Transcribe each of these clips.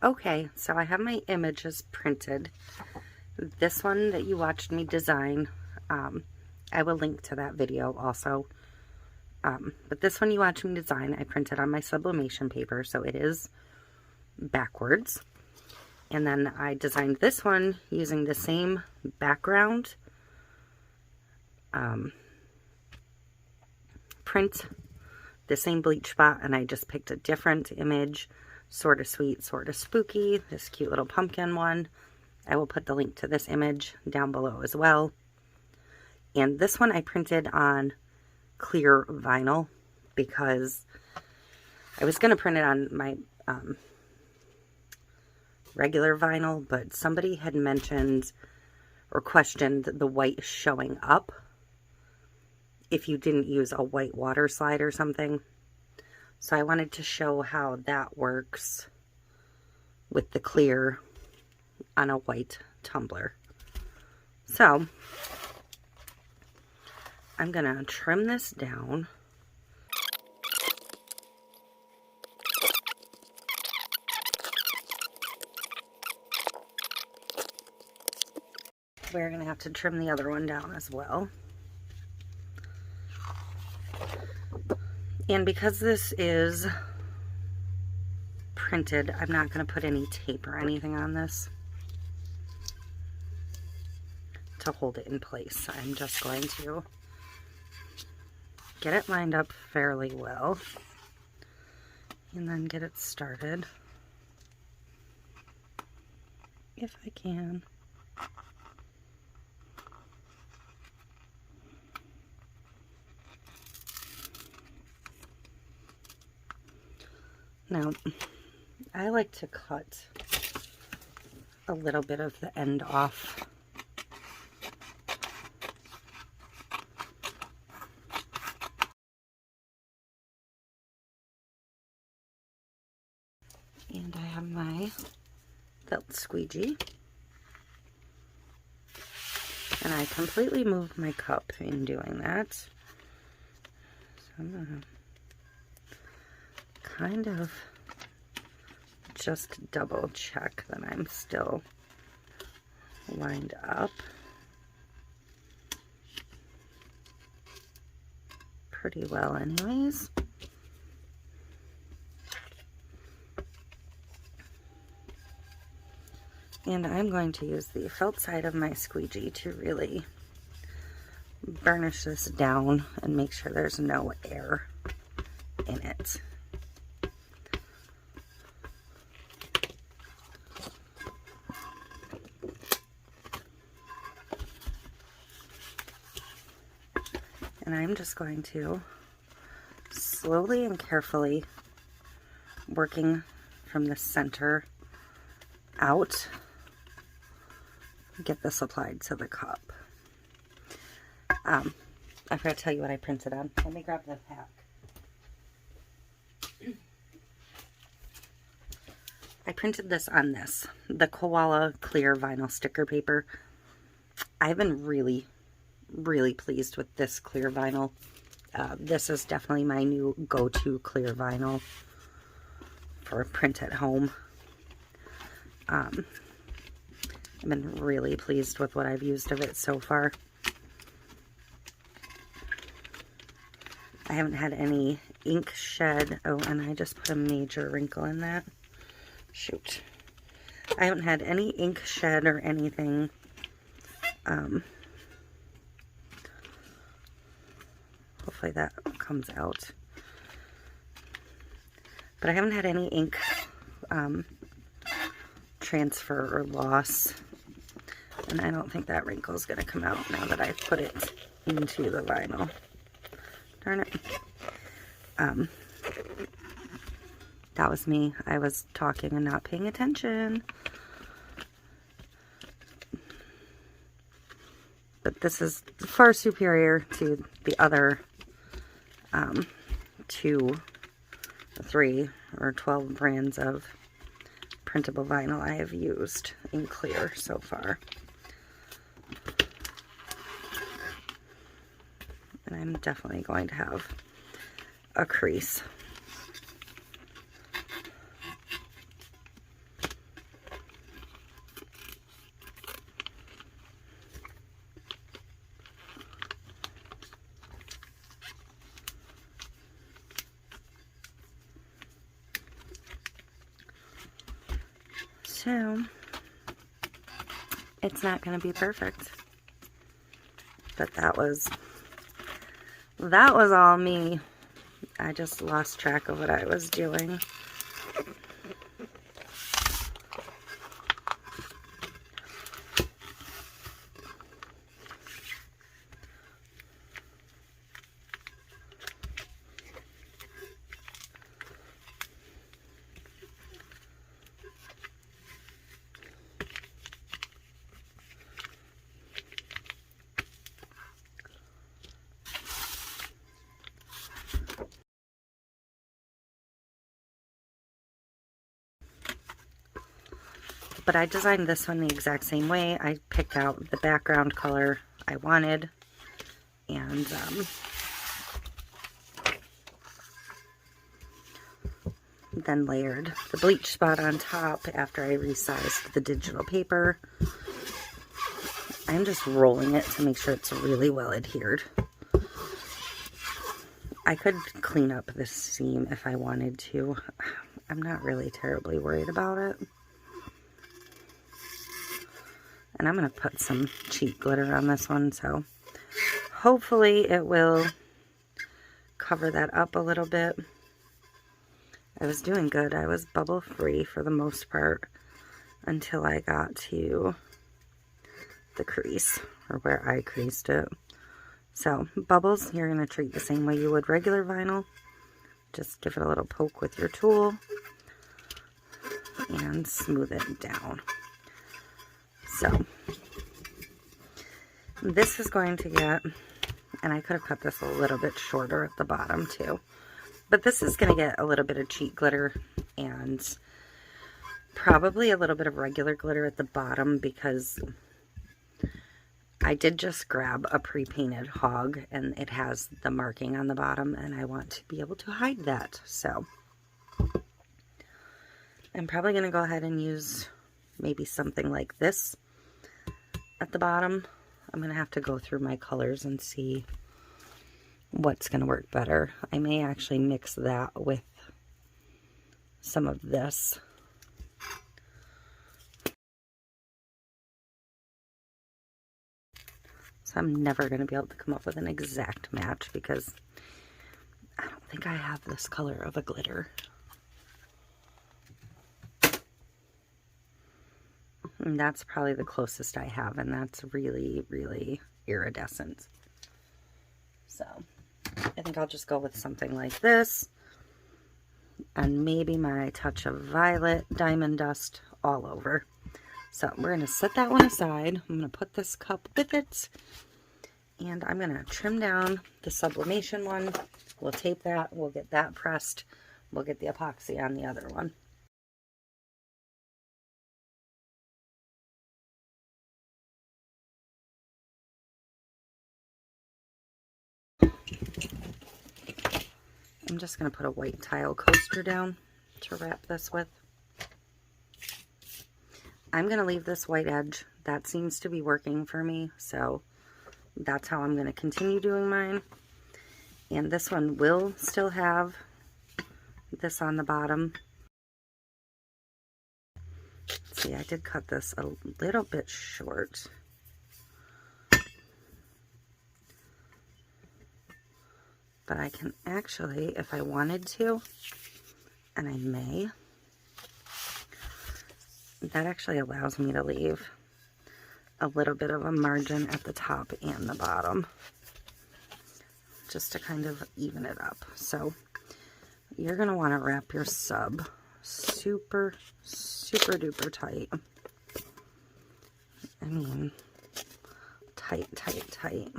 Okay, so I have my images printed. This one that you watched me design, I will link to that video also. But this one you watched me design, I printed on my sublimation paper, so it is backwards. And then I designed this one using the same background print, the same bleach spot, and I just picked a different image, sort of sweet, sort of spooky, this cute little pumpkin one. I will put the link to this image down below as well. And this one I printed on clear vinyl because I was going to print it on my regular vinyl, but somebody had mentioned or questioned the white showing up if you didn't use a white water slide or something. So I wanted to show how that works with the clear on a white tumbler. So I'm gonna trim this down. We're gonna have to trim the other one down as well. And because this is printed, I'm not going to put any tape or anything on this to hold it in place. I'm just going to get it lined up fairly well and then get it started if I can. Now, I like to cut a little bit of the end off. And I have my felt squeegee. And I completely moved my cup in doing that. So I'm gonna kind of just double check that I'm still lined up pretty well anyways. And I'm going to use the felt side of my squeegee to really burnish this down and make sure there's no air in it. And I'm just going to slowly and carefully, working from the center out, get this applied to the cup. I forgot to tell you what I printed on. Let me grab the pack. I printed this on the koala clear vinyl sticker paper. I've been really pleased with this clear vinyl. This is definitely my new go-to clear vinyl for print at home. I've been really pleased with what I've used of it so far. I haven't had any ink shed. Oh, and I just put a major wrinkle in that. Shoot. I haven't had any ink shed or anything. Hopefully that comes out. But I haven't had any ink transfer or loss. And I don't think that wrinkle is going to come out now that I've put it into the vinyl. Darn it. That was me. I was talking and not paying attention. But this is far superior to the other 2, 3, or 12 brands of printable vinyl I have used in clear so far. And I'm definitely going to have a crease. So, it's not going to be perfect. But that was all me. I just lost track of what I was doing. But I designed this one the exact same way. I picked out the background color I wanted, and then layered the bleach spot on top after I resized the digital paper. I'm just rolling it to make sure it's really well adhered. I could clean up this seam if I wanted to. I'm not really terribly worried about it. And I'm going to put some cheap glitter on this one, so hopefully it will cover that up a little bit. I was doing good. I was bubble free for the most part until I got to the crease, or where I creased it. So bubbles, you're going to treat the same way you would regular vinyl. Just give it a little poke with your tool and smooth it down. So this is going to get, and I could have cut this a little bit shorter at the bottom too, but this is going to get a little bit of cheat glitter and probably a little bit of regular glitter at the bottom, because I did just grab a pre-painted hog and it has the marking on the bottom, and I want to be able to hide that. So I'm probably going to go ahead and use maybe something like this at the bottom. I'm going to have to go through my colors and see what's going to work better. I may actually mix that with some of this. So I'm never going to be able to come up with an exact match, because I don't think I have this color of a glitter. And that's probably the closest I have, and that's really, really iridescent. So I think I'll just go with something like this, and maybe my touch of violet diamond dust all over. So we're going to set that one aside. I'm going to put this cup with it, and I'm going to trim down the sublimation one. We'll tape that. We'll get that pressed. We'll get the epoxy on the other one. I'm just going to put a white tile coaster down to wrap this with. I'm going to leave this white edge. That seems to be working for me, so that's how I'm going to continue doing mine. And this one will still have this on the bottom. See, I did cut this a little bit short. But I can actually, if I wanted to, and I may, that actually allows me to leave a little bit of a margin at the top and the bottom, just to kind of even it up. So you're going to want to wrap your sub super, super duper tight. I mean, tight, tight, tight.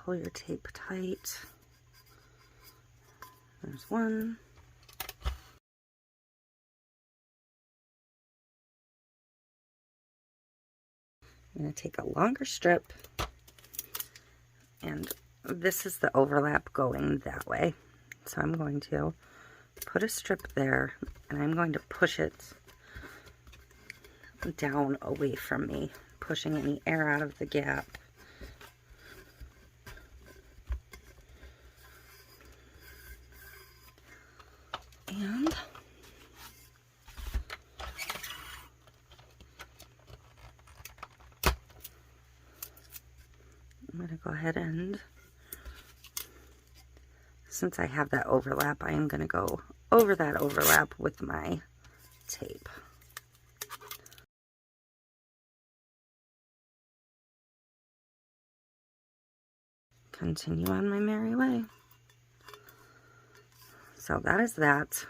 Pull your tape tight. There's one. I'm going to take a longer strip, and this is the overlap going that way. So I'm going to put a strip there, and I'm going to push it down away from me, pushing any air out of the gap. And I'm going to go ahead and, since I have that overlap, I am going to go over that overlap with my tape. Continue on my merry way. So that is that.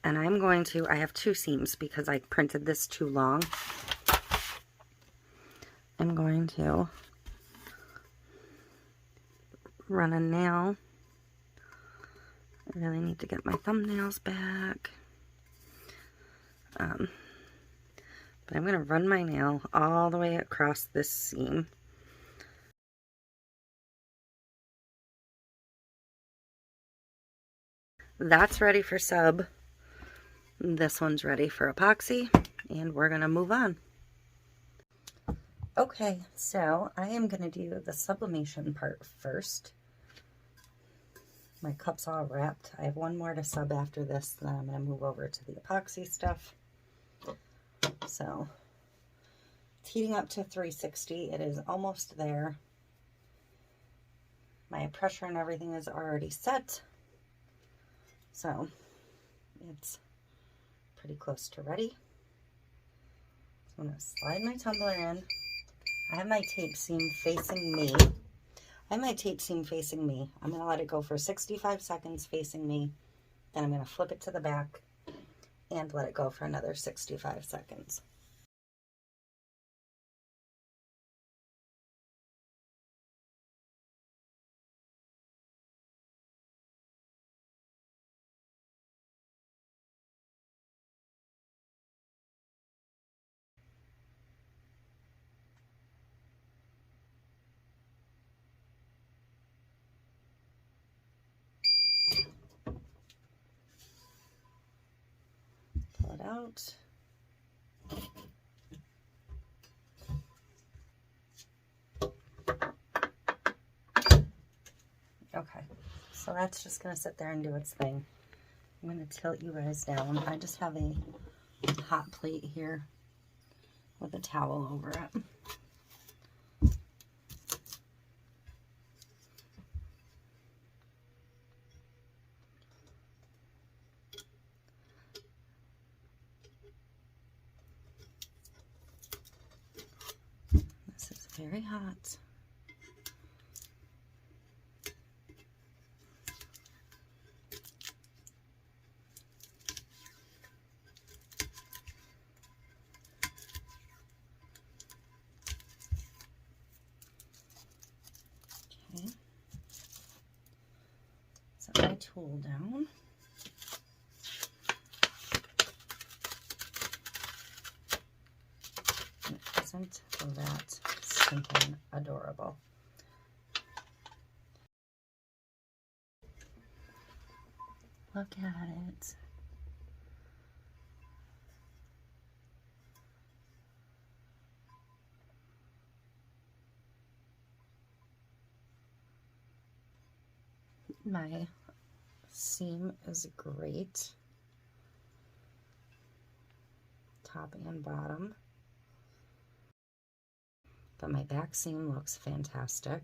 And I'm going to, I have two seams because I printed this too long. I'm going to run a nail. I really need to get my thumbnails back. But I'm going to run my nail all the way across this seam. That's ready for sub. This one's ready for epoxy, and we're going to move on. Okay, so I am going to do the sublimation part first. My cup's all wrapped. I have one more to sub after this, then I'm going to move over to the epoxy stuff. So it's heating up to 360. It is almost there. My pressure and everything is already set. So it's pretty close to ready. So I'm going to slide my tumbler in. I have my tape seam facing me. I'm going to let it go for 65 seconds facing me. Then I'm going to flip it to the back and let it go for another 65 seconds. Pull it out. Okay, so that's just going to sit there and do its thing. I'm going to tilt you guys down. I just have a hot plate here with a towel over it. This is very hot. Okay. Set my tool down. Isn't that stinking adorable? Look at it. My seam is great, top and bottom, but my back seam looks fantastic.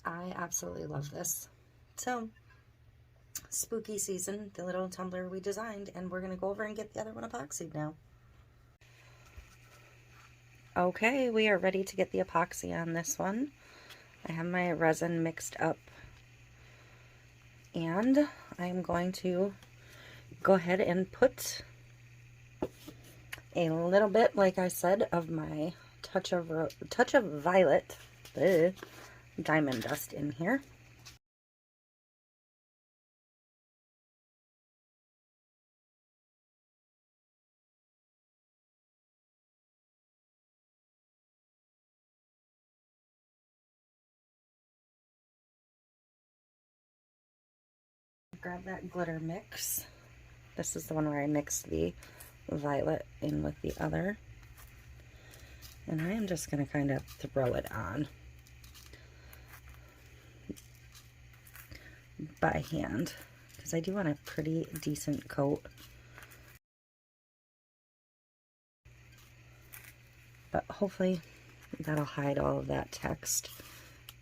I absolutely love this. So, spooky season, the little tumbler we designed, and we're going to go over and get the other one epoxied now. Okay, we are ready to get the epoxy on this one. I have my resin mixed up, and I'm going to go ahead and put a little bit, like I said, of my touch of violet diamond dust in here. Grab that glitter mix. This is the one where I mixed the violet in with the other. And I am just going to kind of throw it on by hand because I do want a pretty decent coat. But hopefully that'll hide all of that text.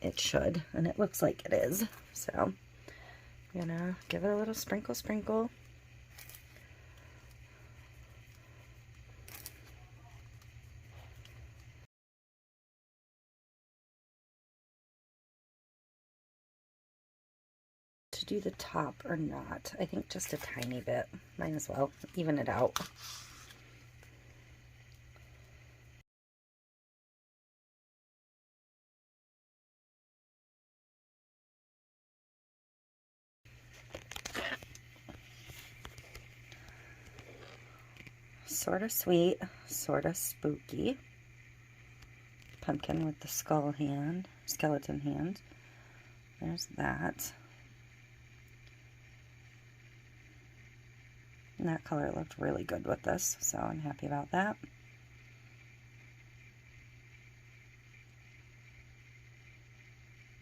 It should, and it looks like it is. So I'm gonna give it a little sprinkle, sprinkle. To do the top or not, I think just a tiny bit. Might as well even it out. Sort of sweet, sort of spooky. Pumpkin with the skull hand, skeleton hand. There's that. And that color looked really good with this, so I'm happy about that.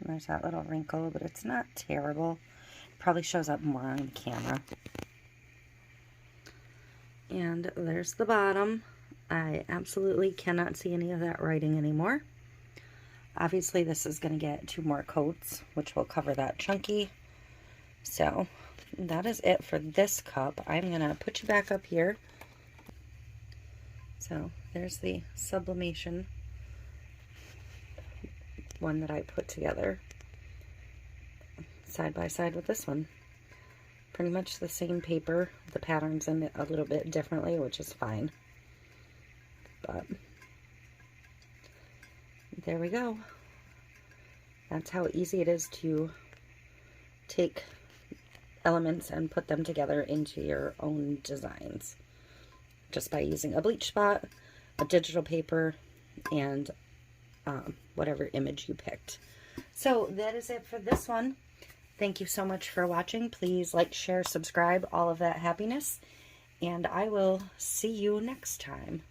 And there's that little wrinkle, but it's not terrible. Probably shows up more on camera. And there's the bottom. I absolutely cannot see any of that writing anymore. Obviously this is going to get 2 more coats, which will cover that chunky. So that is it for this cup. I'm going to put you back up here. So there's the Sublimation one that I put together side by side with this one. Pretty much the same paper, the pattern's in it a little bit differently, which is fine. But there we go. That's how easy it is to take elements and put them together into your own designs. Just by using a bleach spot, a digital paper, and whatever image you picked. So that is it for this one. Thank you so much for watching. Please like, share, subscribe, all of that happiness. And I will see you next time.